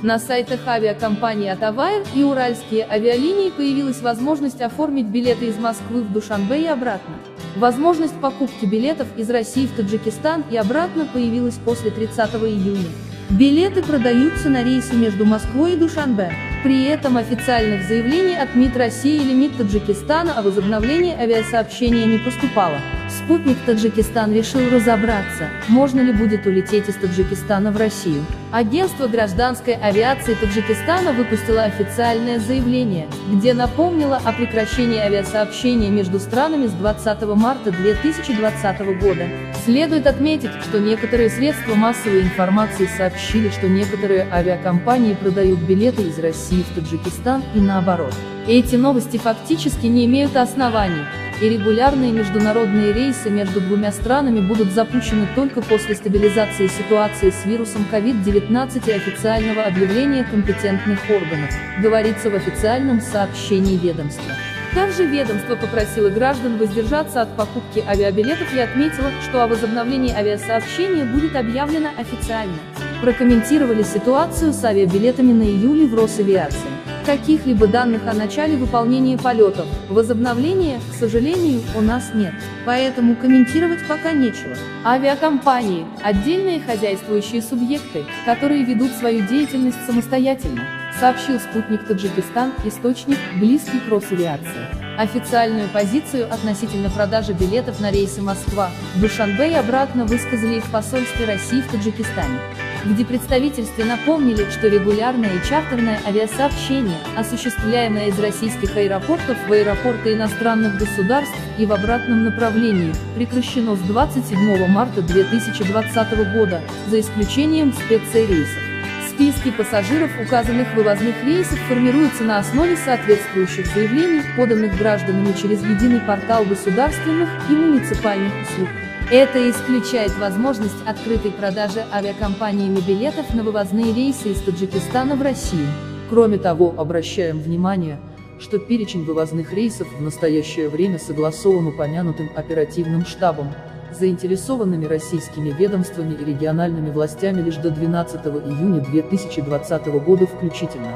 На сайтах авиакомпании «Атаваир» и «Уральские авиалинии» появилась возможность оформить билеты из Москвы в Душанбе и обратно. Возможность покупки билетов из России в Таджикистан и обратно появилась после 30 июня. Билеты продаются на рейсы между Москвой и Душанбе. При этом официальных заявлений от МИД России или МИД Таджикистана о возобновлении авиасообщения не поступало. Спутник Таджикистан решил разобраться, можно ли будет улететь из Таджикистана в Россию. Агентство гражданской авиации Таджикистана выпустило официальное заявление, где напомнило о прекращении авиасообщения между странами с 20 марта 2020 года. Следует отметить, что некоторые средства массовой информации сообщили, что некоторые авиакомпании продают билеты из России в Таджикистан и наоборот. Эти новости фактически не имеют оснований, и регулярные международные рейсы между двумя странами будут запущены только после стабилизации ситуации с вирусом COVID-19 и официального объявления компетентных органов, говорится в официальном сообщении ведомства. Также ведомство попросило граждан воздержаться от покупки авиабилетов и отметило, что о возобновлении авиасообщения будет объявлено официально. Прокомментировали ситуацию с авиабилетами на июле в Росавиации. Каких-либо данных о начале выполнения полетов, возобновления, к сожалению, у нас нет, поэтому комментировать пока нечего. Авиакомпании – отдельные хозяйствующие субъекты, которые ведут свою деятельность самостоятельно, сообщил спутник Таджикистан, источник, близкий к Росавиации. Официальную позицию относительно продажи билетов на рейсы Москва, Душанбе и обратно высказали и в посольстве России в Таджикистане, где представительстве напомнили, что регулярное и чартерное авиасообщение, осуществляемое из российских аэропортов в аэропорты иностранных государств и в обратном направлении, прекращено с 27 марта 2020 года, за исключением спецрейсов. Списки пассажиров указанных вывозных рейсов формируются на основе соответствующих заявлений, поданных гражданами через единый портал государственных и муниципальных услуг. Это исключает возможность открытой продажи авиакомпаниями билетов на вывозные рейсы из Таджикистана в Россию. Кроме того, обращаем внимание, что перечень вывозных рейсов в настоящее время согласован упомянутым оперативным штабом, заинтересованными российскими ведомствами и региональными властями лишь до 12 июня 2020 года включительно,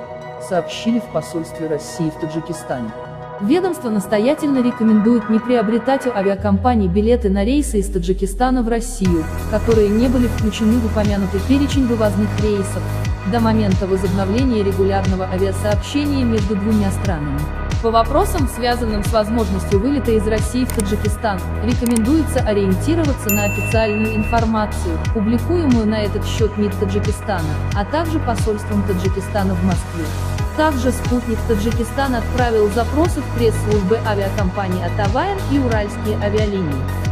сообщили в посольстве России в Таджикистане. Ведомство настоятельно рекомендует не приобретать у авиакомпаний билеты на рейсы из Таджикистана в Россию, которые не были включены в упомянутый перечень вывозных рейсов, до момента возобновления регулярного авиасообщения между двумя странами. По вопросам, связанным с возможностью вылета из России в Таджикистан, рекомендуется ориентироваться на официальную информацию, публикуемую на этот счет МИД Таджикистана, а также посольством Таджикистана в Москве. Также спутник Таджикистан отправил запросы в пресс-службы авиакомпании «Атаваир» и «Уральские авиалинии».